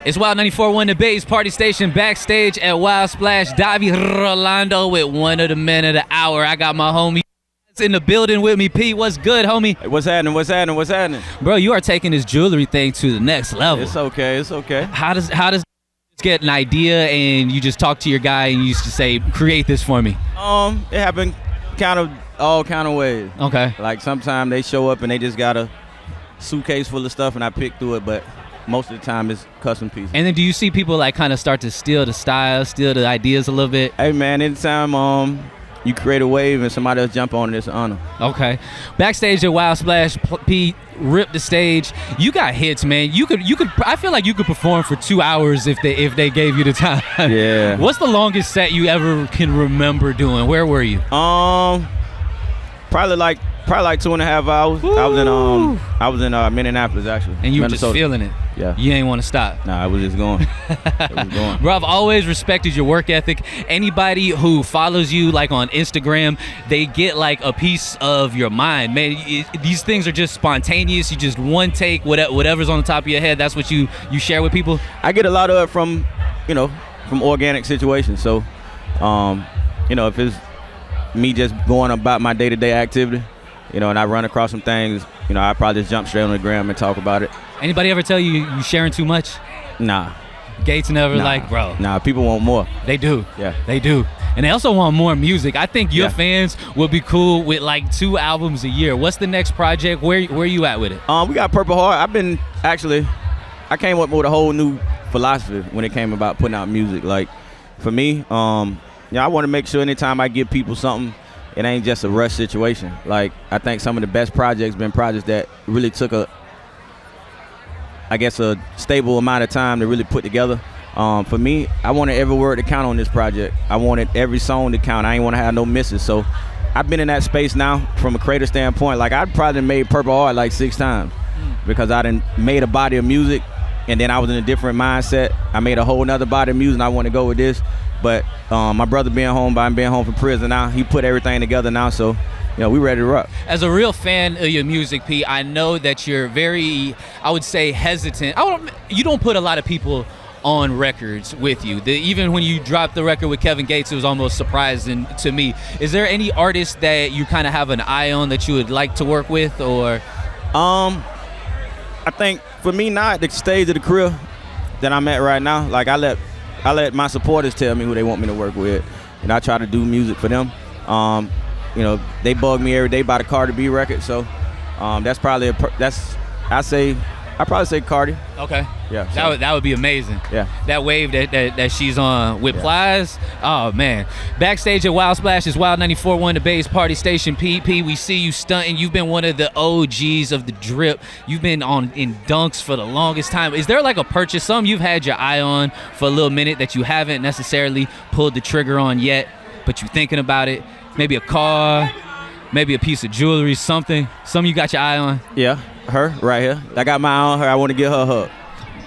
It's Wild 94.1 The Bay's Party Station, backstage at Wild Splash. Davy Rolando with one of the men of the hour. I got my homie in the building with me. Pete, what's good, homie? Hey, what's happening? Bro, you are taking this jewelry thing to the next level. It's okay. How does get an idea and you just talk to your guy and you used to say, create this for me? It happened all kind of ways. Okay. Like sometimes they show up and they just got a suitcase full of stuff and I pick through it, but most of the time it's custom pieces. And then do you see people like kind of start to steal the style, steal the ideas a little bit? Hey man, anytime you create a wave and somebody else jump on it, it's an honor. Okay. Backstage at Wild Splash, Pete ripped the stage. You got hits, man. You could. I feel like you could perform for 2 hours if they gave you the time. Yeah. What's the longest set you ever can remember doing? Where were you? Probably like 2.5 hours. Woo. I was in Minneapolis actually. And you were Minnesota. just feeling it. Yeah. You ain't want to stop. Nah, I was just going. Bro, I've always respected your work ethic. Anybody who follows you like on Instagram, they get like a piece of your mind. Man, these things are just spontaneous. You just one take, whatever's on the top of your head, that's what you share with people. I get a lot of it from organic situations. So, if it's me just going about my day-to-day activity, and I run across some things, I probably just jump straight on the gram and talk about it. Anybody ever tell you sharing too much? Nah. Gates never like, bro. Nah, people want more. They do. Yeah. They do. And they also want more music. I think your fans will be cool with like 2 albums a year. What's the next project? Where you at with it? We got Purple Heart. I came up with a whole new philosophy when it came about putting out music. Like, for me, I want to make sure anytime I give people something, it ain't just a rush situation. Like, I think some of the best projects been projects that really took a stable amount of time to really put together. For me, I wanted every word to count on this project. I wanted every song to count. I ain't want to have no misses. So I've been in that space now from a creative standpoint. Like, I probably made Purple Heart like 6 times because I done made a body of music and then I was in a different mindset. I made a whole nother body of music and I want to go with this. But my brother being home from prison now, he put everything together now, so we ready to rock. As a real fan of your music, Pete, I know that you're very, I would say, hesitant. You don't put a lot of people on records with you. Even when you dropped the record with Kevin Gates, it was almost surprising to me. Is there any artist that you kind of have an eye on that you would like to work with, or? I think for me now, at the stage of the career that I'm at right now, like I let my supporters tell me who they want me to work with, and I try to do music for them. They bug me every day about a Cardi B record, so that's probably I probably say Cardi. Okay. Yeah. So. That would be amazing. Yeah. That wave that she's on with Plies. Oh man. Backstage at Wild Splash is Wild 94.1 The Bay's Party Station. PP, we see you stunting. You've been one of the OGs of the drip. You've been in dunks for the longest time. Is there like a purchase, something you've had your eye on for a little minute that you haven't necessarily pulled the trigger on yet, but you're thinking about it? Maybe a car, maybe a piece of jewelry, something you got your eye on? Yeah, her right here. I got my eye on her. I want to give her a hug.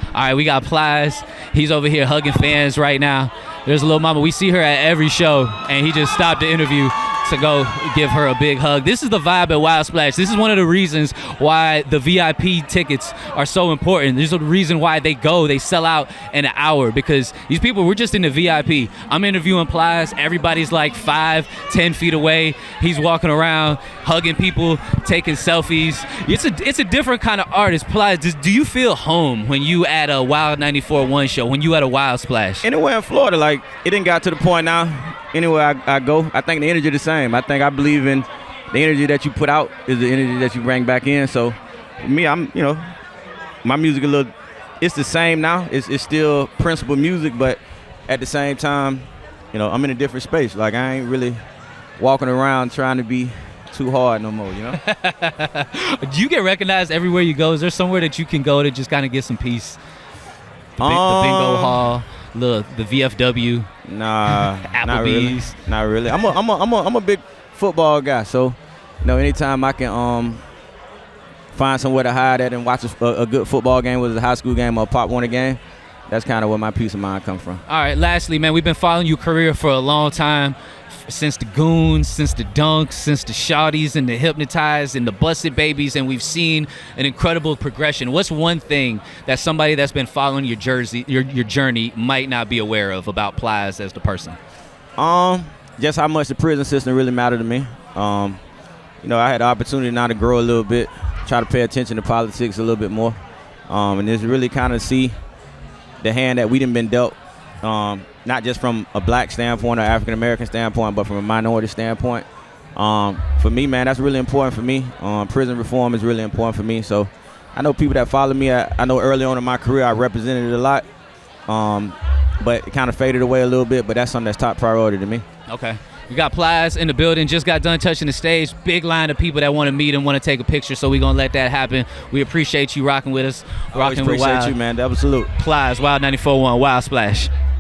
All right, we got Plies. He's over here hugging fans right now. There's a little mama. We see her at every show, and he just stopped the interview to go give her a big hug. This is the vibe at Wild Splash. This is one of the reasons why the VIP tickets are so important. This is the reason why they sell out in an hour, because these people, we're just in the VIP. I'm interviewing Plies. Everybody's like 5-10 feet away. He's walking around, hugging people, taking selfies. It's a different kind of artist. Plies, do you feel home when you at a Wild 94.1 show, when you at a Wild Splash? Anywhere in Florida, like, it didn't got to the point now. Anywhere I go, I think the energy is the same. I think I believe in the energy that you put out is the energy that you bring back in. So, me, my music it's the same now. It's still principal music, but at the same time, I'm in a different space. Like, I ain't really walking around trying to be too hard no more, Do you get recognized everywhere you go? Is there somewhere that you can go to just kind of get some peace? The bingo hall, the VFW. Nah, Applebee's. Not really. I'm a big football guy, so anytime I can find somewhere to hide at and watch a good football game, whether it's a high school game or a Pop Warner game, that's kind of where my peace of mind comes from. All right, lastly, man, we've been following your career for a long time, since the Goons, since the Dunks, since the Shawties and the Hypnotized and the Busted Babies, and we've seen an incredible progression. What's one thing that somebody that's been following your journey might not be aware of about Plies as the person? Just how much the prison system really mattered to me. You know, I had the opportunity now to grow a little bit, try to pay attention to politics a little bit more, and just really kind of see the hand that we done been dealt, not just from a black standpoint or African American standpoint, but from a minority standpoint. For me, man, that's really important for me. Prison reform is really important for me. So I know people that follow me. I know early on in my career I represented it a lot, but it kind of faded away a little bit. But that's something that's top priority to me. Okay. We got Plies in the building, just got done touching the stage. Big line of people that want to meet and want to take a picture, so we're going to let that happen. We appreciate you rocking with us. Rocking with WiLD. Appreciate you, man. Absolute. Plies, WiLD 94.1, Wild Splash.